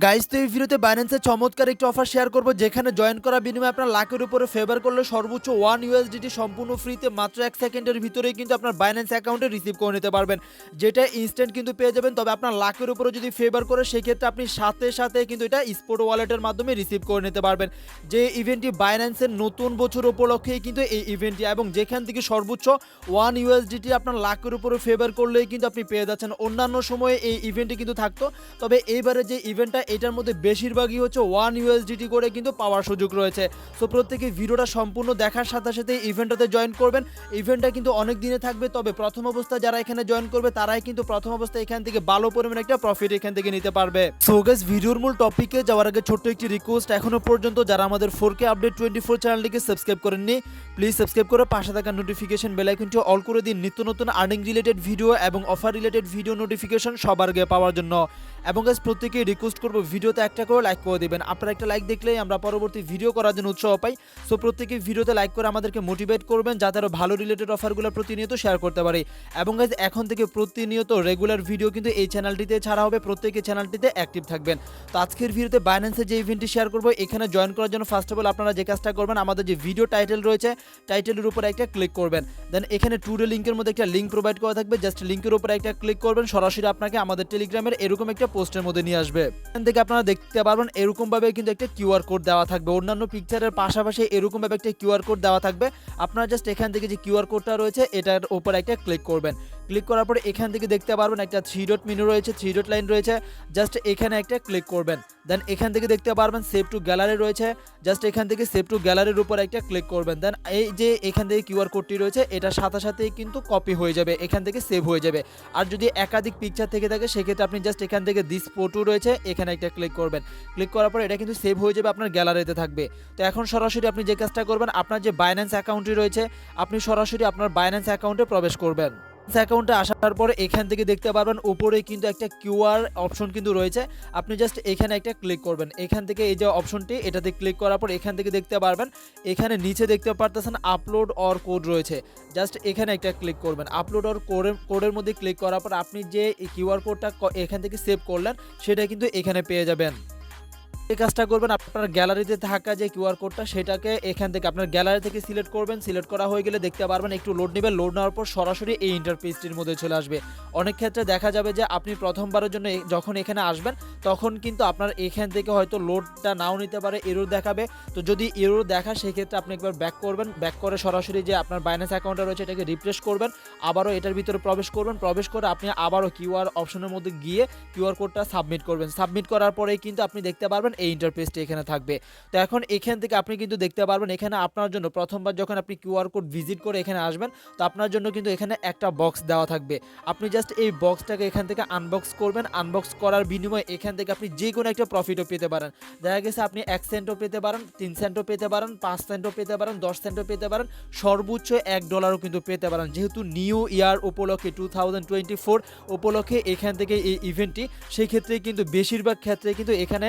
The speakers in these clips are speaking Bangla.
গাইস, তো এই ভিডিওতে বাইন্যান্সের চমৎকার একটি অফার শেয়ার করব, যেখানে জয়েন করার বিনিময়ে আপনার লাখের উপরে ফেভার করলে সর্বোচ্চ 1 ইউএসডিটি সম্পূর্ণ ফ্রিতে মাত্র 1 সেকেন্ডের ভিতরেই কিন্তু আপনার বাইন্যান্স অ্যাকাউন্টে রিসিভ করে নিতে পারবেন, যেটা ইনস্ট্যান্ট কিন্তু পেয়ে যাবেন। তবে আপনার লাখের উপরে যদি ফেভার করে সেক্ষেত্রে আপনি সাথে সাথে কিন্তু এটা স্পট ওয়ালেটের মাধ্যমে রিসিভ করে নিতে পারবেন। যে ইভেন্টটি বাইন্যান্সের নতুন বছর উপলক্ষেই কিন্তু এই ইভেন্টটি, এবং যেখান থেকে সর্বোচ্চ 1 ইউএসডিটি আপনার লাখের উপরে ফেভার করলেই কিন্তু আপনি পেয়ে যাচ্ছেন। অন্যান্য সময়ে এই ইভেন্টটি কিন্তু থাকতো, তবে এইবারে যে ইভেন্টটা এটার মধ্যে বেশিরভাগই হচ্ছে 1 ইউএসডিটি করে কিন্তু পাওয়ার সুযোগ রয়েছে। সো প্রত্যেকে ভিডিওটা সম্পূর্ণ দেখার সাথে সাথে ইভেন্টটাতে জয়েন করবেন। ইভেন্টটা কিন্তু অনেক দিনে থাকবে, তবে প্রথম অবস্থায় যারা এখানে জয়েন করবে তারাই কিন্তু প্রথম অবস্থায় এখান থেকে ভালো পরিমাণে একটা প্রফিট এখান থেকে নিতে পারবে। সো গাইস, ভিডিওর মূল টপিকে যাওয়ার আগে ছোট্ট একটি রিকোয়েস্ট, এখনো পর্যন্ত যারা আমাদের 4K আপডেট 24 চ্যানেলটিকে সাবস্ক্রাইব করেননি, প্লিজ সাবস্ক্রাইব করে পাশে থাকা নোটিফিকেশন বেল আইকনটি অল করে দিন নিত্য নতুন আর্নিং রিলেটেড ভিডিও এবং অফার রিলেটেড ভিডিও নোটিফিকেশন সবার আগে পাওয়ার জন্য। এবং গাইস, প্রত্যেকেই রিকোয়েস্ট করবো ভিডিওতে একটা করে লাইক করে দিবেন। আপনারা একটা লাইক দেখলেই আমরা পরবর্তী ভিডিও করার জন্য উৎসাহ পাই। সো প্রত্যেকেই ভিডিওতে লাইক করে আমাদেরকে মোটিভেট করবেন, যাতে আরও ভালো রিলেটেড অফারগুলো প্রতিনিয়ত শেয়ার করতে পারি। এবং গাইস, এখন থেকে প্রতিনিয়ত রেগুলার ভিডিও কিন্তু এই চ্যানেলটিতে ছাড়া হবে, প্রত্যেকেই চ্যানেলটিতে অ্যাক্টিভ থাকবেন। তো আজকের ভিডিওতে বাইন্যান্সের যে ইভেন্টটি শেয়ার করবো, এখানে জয়েন করার জন্য ফার্স্ট অফ অল আপনারা যে কাজটা করবেন, আমাদের যে ভিডিও টাইটেল রয়েছে টাইটেলের উপরে একটা ক্লিক করবেন। দেন এখানে টুডে লিঙ্কের মধ্যে একটা লিঙ্ক প্রোভাইড করা থাকবে, জাস্ট লিঙ্কের উপরে একটা ক্লিক করবেন, সরাসরি আপনাকে আমাদের টেলিগ্রামের এরকম একটা পোস্টের মধ্যে নিয়ে আসবে। এখান থেকে আপনারা দেখতে পারবেন এরকম ভাবে কিন্তু একটা কিউআর কোড দেওয়া থাকবে, অন্যান্য পিকচারের পাশাপাশি এরকম ভাবে একটা কিউআর কোড দেওয়া থাকবে। আপনারা জাস্ট এখান থেকে যে কিউআর কোডটা রয়েছে এটার উপর একটা ক্লিক করবেন। ক্লিক করার পরে এখান থেকে দেখতে পারবেন একটা 3 ডট মেনু রয়েছে, 3 ডট লাইন রয়েছে, জাস্ট এখানে একটা ক্লিক করবেন। দেন এখান থেকে দেখতে পারবেন সেভ টু গ্যালারি রয়েছে, জাস্ট এখান থেকে সেভ টু গ্যালারির উপর একটা ক্লিক করবেন। দেন এই যে এখান থেকে কিউআর কোডটি রয়েছে এটার সাথে সাথেই কিন্তু কপি হয়ে যাবে, এখান থেকে সেভ হয়ে যাবে। আর যদি একাধিক পিকচার থেকে থাকে সেক্ষেত্রে আপনি জাস্ট এখান থেকে দিস ফটো রয়েছে এখানে একটা ক্লিক করবেন। ক্লিক করার পর এটা কিন্তু সেভ হয়ে যাবে, আপনার গ্যালারিতে থাকবে। তো এখন সরাসরি আপনি যে কাজটা করবেন, আপনার যে বাইন্যান্স অ্যাকাউন্টটি রয়েছে আপনি সরাসরি আপনার বাইন্যান্স অ্যাকাউন্টে প্রবেশ করবেন। অ্যাকাউন্টে আসার পরে এখান থেকে দেখতে পারবেন উপরে কিন্তু একটা কিউআর অপশন কিন্তু রয়েছে, আপনি জাস্ট এখানে একটা ক্লিক করবেন। এখান থেকে এই যে অপশনটি এটাতে ক্লিক করার পর এখান থেকে দেখতে পারবেন এখানে নিচে দেখতে পারতেছেন আপলোড অর কোড রয়েছে, জাস্ট এখানে একটা ক্লিক করবেন। আপলোড অর কোডের মধ্যে ক্লিক করার পর আপনি যে কিউআর কোডটা এখান থেকে সেভ করলেন সেটা কিন্তু এখানে পেয়ে যাবেন। এই কাজটা করবেন, আপনার গ্যালারিতে থাকা যে কিউআর কোডটা সেটাকে এখান থেকে আপনার গ্যালারি থেকে সিলেক্ট করবেন। সিলেক্ট করা হয়ে গেলে দেখতে পারবেন একটু লোড নেবেন, লোড নেওয়ার পর সরাসরি এই ইন্টারফেসটির মধ্যে চলে আসবে। অনেক ক্ষেত্রে দেখা যাবে যে আপনি প্রথমবারের জন্য যখন এখানে আসবেন তখন কিন্তু আপনার এখান থেকে হয়তো লোডটা নাও নিতে পারে, এরর দেখাবে। তো যদি এরর দেখা সেক্ষেত্রে আপনি একবার ব্যাক করবেন, ব্যাক করে সরাসরি যে আপনার বাইন্যান্স অ্যাকাউন্টটা রয়েছে এটাকে রিফ্রেশ করবেন, আবারও এটার ভিতরে প্রবেশ করবেন। প্রবেশ করে আপনি আবারও কিউআর অপশনের মধ্যে গিয়ে কিউআর কোডটা সাবমিট করবেন। সাবমিট করার পরেই কিন্তু আপনি দেখতে পারবেন এই ইন্টারফেসটি এখানে থাকবে। তো এখন এখান থেকে আপনি কিন্তু দেখতে পারবেন এখানে আপনার জন্য প্রথমবার যখন আপনি কিউআর কোড ভিজিট করে এখানে আসবেন তো আপনার জন্য কিন্তু এখানে একটা বক্স দেওয়া থাকবে। আপনি জাস্ট এই বক্সটাকে এখান থেকে আনবক্স করবেন। আনবক্স করার বিনিময়ে এখান থেকে আপনি যে কোনো একটা প্রফিটও পেতে পারেন। দেখা গেছে আপনি 1 সেন্টও পেতে পারেন, 3 সেন্টও পেতে পারেন, 5 সেন্টও পেতে পারেন, 10 সেন্টও পেতে পারেন, সর্বোচ্চ $1 কিন্তু পেতে পারেন। যেহেতু নিউ ইয়ার উপলক্ষে 2024 উপলক্ষে এখান থেকে এই ইভেন্টটি, সেই ক্ষেত্রে কিন্তু বেশিরভাগ ক্ষেত্রে কিন্তু এখানে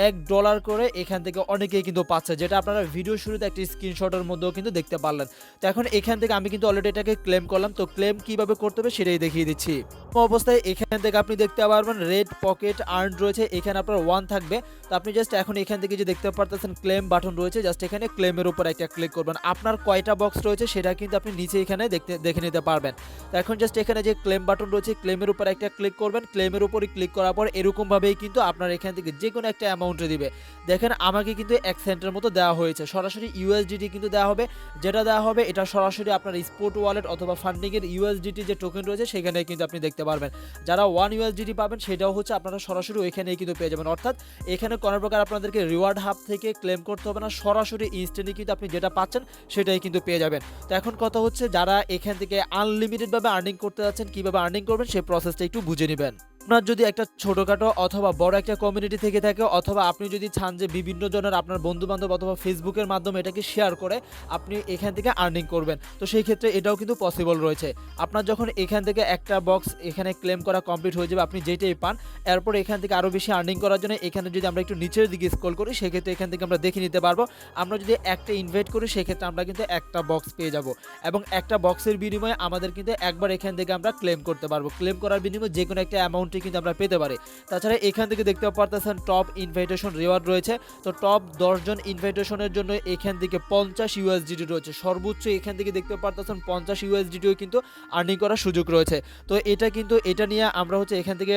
$1 করে এখান থেকে অনেকেই কিন্তু পাচ্ছে, যেটা আপনারা ভিডিও শুরুতে একটি স্ক্রিনশটের মধ্যেও কিন্তু দেখতে পারলেন। তো এখন এখান থেকে আমি কিন্তু অলরেডি এটাকে ক্লেম করলাম। তো ক্লেম কিভাবে করতে হবে সেটাই দেখিয়ে দিচ্ছি। অবস্থায় এখান থেকে আপনি দেখতে পারবেন রেড পকেট আর্ন রয়েছে, এখানে আপনার 1 থাকবে। তো আপনি জাস্ট এখন এখান থেকে যে দেখতে পারতেছেন ক্লেম বাটন রয়েছে, জাস্ট এখানে ক্লেমের উপর একটা ক্লিক করবেন। আপনার কয়টা বক্স রয়েছে সেটা কিন্তু আপনি নিচে এখানে দেখে নিতে পারবেন। তো এখন জাস্ট এখানে যে ক্লেম বাটন রয়েছে ক্লেমের উপর একটা ক্লিক করবেন। ক্লেমের উপরে ক্লিক করার পর এরকম ভাবেই কিন্তু আপনার এখান থেকে যে কোনো একটা অ্যামাউন্টে দিবে। দেখেন আমাকে কিন্তু 1 সেন্টের মতো দেওয়া হয়েছে, সরাসরি ইউএসডিটি কিন্তু দেওয়া হবে। যেটা দেওয়া হবে এটা সরাসরি আপনার স্পট ওয়ালেট অথবা ফান্ডিং এর ইউএসডিটি যে টোকেন রয়েছে সেখানে কিন্তু আপনি দেখতে পারবেন। যারা 1 ইউএসডিটি পাবেন সেটাও হচ্ছে আপনারা সরাসরি ওইখানেই কিন্তু পেয়ে যাবেন। অর্থাৎ এখানে কোনো প্রকার আপনাদেরকে রিওয়ার্ড হাব থেকে ক্লেম করতে হবে না, সরাসরি ইনস্ট্যান্টলি কিন্তু আপনি যেটা পাচ্ছেন সেটাই কিন্তু পেয়ে যাবেন। তো এখন কথা হচ্ছে যারা এখান থেকে আনলিমিটেড ভাবে আর্নিং করতে যাচ্ছেন, কিভাবে আর্নিং করবেন সেই প্রসেসটা একটু বুঝে নেবেন। আপনার যদি একটা ছোটখাটো অথবা বড় একটা কমিউনিটি থেকে থাকে, অথবা আপনি যদি চান যে বিভিন্ন জনের আপনার বন্ধু বান্ধব অথবা ফেসবুকের মাধ্যমে এটাকে শেয়ার করে আপনি এখান থেকে আর্নিং করবেন, তো সেই ক্ষেত্রে এটাও কিন্তু পসিবল রয়েছে। আপনার যখন এখান থেকে একটা বক্স এখানে ক্লেম করা কমপ্লিট হয়ে যাবে, আপনি যেটাই পান এরপর এখান থেকে আরও বেশি আর্নিং করার জন্য এখানে যদি আমরা একটু নিচের দিকে স্ক্রল করি সেক্ষেত্রে এখান থেকে আমরা দেখে নিতে পারবো। আমরা যদি একটা ইনভাইট করি সেক্ষেত্রে আমরা কিন্তু একটা বক্স পেয়ে যাব, এবং একটা বক্সের বিনিময়ে আমাদের কিন্তু একবার এখান থেকে আমরা ক্লেম করতে পারবো। ক্লেম করার বিনিময়ে যে কোনো একটা অ্যামাউন্ট অ্যামাউন্টটি কিন্তু আমরা পেতে পারি। তাছাড়া এখান থেকে দেখতে পারতেছেন টপ ইনভাইটেশন রিওয়ার্ড রয়েছে। তো টপ 10 জন ইনভাইটেশনের জন্য এখান থেকে 50 ইউএসডিটি রয়েছে। সর্বোচ্চ এখান থেকে দেখতে পারতেছেন 50 ইউএসডিটিও কিন্তু আর্নিং করার সুযোগ রয়েছে। তো এটা নিয়ে আমরা হচ্ছে এখান থেকে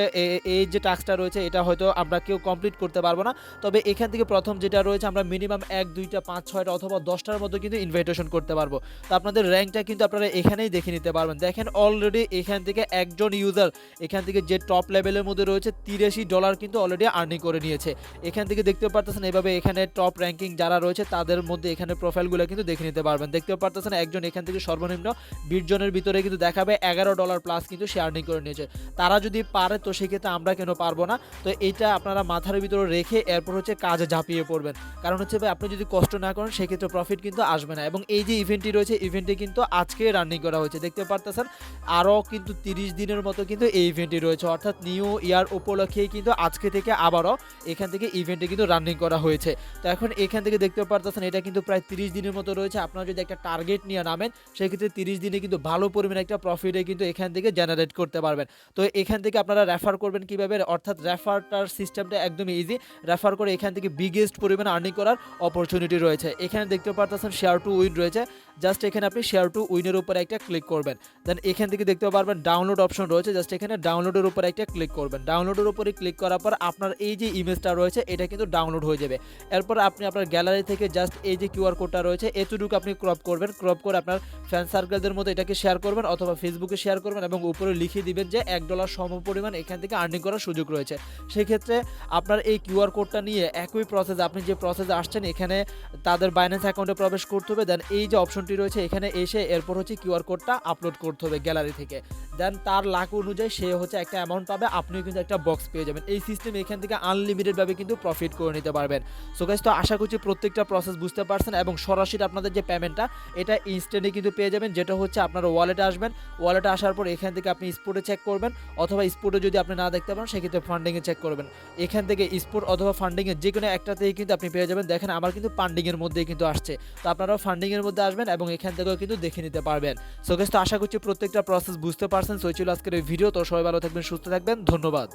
এই যে টাস্কটা রয়েছে এটা হয়তো আমরা কেউ কমপ্লিট করতে পারবো না। তবে এখান থেকে প্রথম যেটা রয়েছে আমরা মিনিমাম 1, 2টা, 5, 6টা অথবা 10টার মতো কিন্তু ইনভাইটেশন করতে পারবো। তো আপনাদের র্যাঙ্কটা কিন্তু আপনারা এখানেই দেখে নিতে পারবেন। দেখেন অলরেডি এখান থেকে একজন ইউজার এখান থেকে যে টপ লেভেলের মধ্যে রয়েছে $83 কিন্তু অলরেডি আর্নিং করে নিয়েছে। এখান থেকে দেখতে পারতেছেন এভাবে এখানে টপ র্যাঙ্কিং যারা রয়েছে তাদের মধ্যে এখানে প্রোফাইলগুলো কিন্তু দেখে নিতে পারবেন। দেখতে পারতেছেন একজন এখান থেকে সর্বনিম্ন 20 জনের ভিতরে কিন্তু দেখাবে $11 প্লাস কিন্তু সে আর্নিং করে নিয়েছে। তারা যদি পারে তো সেক্ষেত্রে আমরা কেন পারবো না? তো এইটা আপনারা মাথার ভিতরে রেখে এরপর হচ্ছে কাজে ঝাঁপিয়ে পড়বেন। কারণ হচ্ছে ভাই আপনি যদি কষ্ট না করেন সেক্ষেত্রে প্রফিট কিন্তু আসবে না। এবং এই যে ইভেন্টটি রয়েছে ইভেন্টটি কিন্তু আজকে রানিং করা হয়েছে। দেখতে পারতেছেন আরও কিন্তু 30 দিনের মতো কিন্তু এই ইভেন্টটি রয়েছে, অর্থাৎ নিউ ইয়ার উপলক্ষেই কিন্তু আজকে থেকে আবারও এখান থেকে ইভেন্টে কিন্তু রানিং করা হয়েছে। তো এখন এখান থেকে দেখতে পারতেছেন এটা কিন্তু প্রায় 30 দিনের মতো রয়েছে। আপনারা যদি একটা টার্গেট নিয়ে নামেন সেক্ষেত্রে 30 দিনে কিন্তু ভালো পরিমাণে একটা প্রফিটে কিন্তু এখান থেকে জেনারেট করতে পারবেন। তো এখান থেকে আপনারা রেফার করবেন কিভাবে, অর্থাৎ রেফারটার সিস্টেমটা একদমই ইজি। রেফার করে এখান থেকে বিগেস্ট পরিমাণে আর্নিং করার অপরচুনিটি রয়েছে। এখানে দেখতে পারতেছেন শেয়ার টু উইন রয়েছে। জাস্ট এখানে আপনি শেয়ার টু উইনের উপরে একটা ক্লিক করবেন। দেন এখান থেকে দেখতে পারবেন ডাউনলোড অপশন রয়েছে। জাস্ট এখানে ডাউনলোডের উপরে একটা ক্লিক করবেন। ডাউনলোডের উপরে ক্লিক করার পর আপনার এই যে ইমেজটা রয়েছে এটা কিন্তু ডাউনলোড হয়ে যাবে। এরপর আপনি আপনার গ্যালারি থেকে জাস্ট এই যে কিউআর কোডটা রয়েছে এতটুকু আপনি ক্রপ করবেন। ক্রপ করে আপনার ফ্যান সার্কেলদের মধ্যে এটাকে শেয়ার করবেন অথবা ফেসবুকে শেয়ার করবেন এবং উপরে লিখে দিবেন যে $1 সমপরিমাণ এখান থেকে আর্নিং করার সুযোগ রয়েছে। সেক্ষেত্রে আপনার এই কিউআর কোডটা নিয়ে একই প্রসেস আপনি যে প্রসেসে আসছেন এখানে তাদের বাইন্যান্স অ্যাকাউন্টে প্রবেশ করতে হবে। দেন এই যে অপশনটি রয়েছে এখানে এসে এরপর হচ্ছে কিউআর কোডটা আপলোড করতে হবে গ্যালারি থেকে। দেন তার লাখ অনুযায়ী সে হচ্ছে একটা অ্যামাউন্ট পাবে, আপনিও কিন্তু একটা বক্স পেয়ে যাবেন। এই সিস্টেম এখান থেকে আনলিমিটেডভাবে কিন্তু প্রফিট করে নিতে পারবেন। সো গাইস, তো আশা করছি প্রত্যেকটা প্রসেস বুঝতে পারছেন এবং সরাসরি আপনাদের যে পেমেন্টটা এটা ইনস্ট্যান্টলি কিন্তু পেয়ে যাবেন। যেটা হচ্ছে আপনার ওয়ালেটে আসবেন, ওয়ালেটে আসার পর এখান থেকে আপনি স্পোর্টে চেক করবেন অথবা স্পোর্টে যদি আপনি না দেখতে পারেন সেক্ষেত্রে ফান্ডিংয়ে চেক করবেন। এখান থেকে স্পোর্ট অথবা ফান্ডিংয়ের যে কোনো একটাতেই কিন্তু আপনি পেয়ে যাবেন। দেখেন আমার কিন্তু ফান্ডিংয়ের মধ্যেই কিন্তু আসছে। তো আপনারাও ফান্ডিংয়ের মধ্যে আসবেন এবং এখান থেকেও কিন্তু দেখে নিতে পারবেন। সো গাইস, তো আশা করছি প্রত্যেকটা প্রসেস বুঝতে পারছেন। সো ছিল আজকের এই ভিডিও। তো সবাই ভালো থাকবেন, সুস্থ থাকবেন, ধন্যবাদ।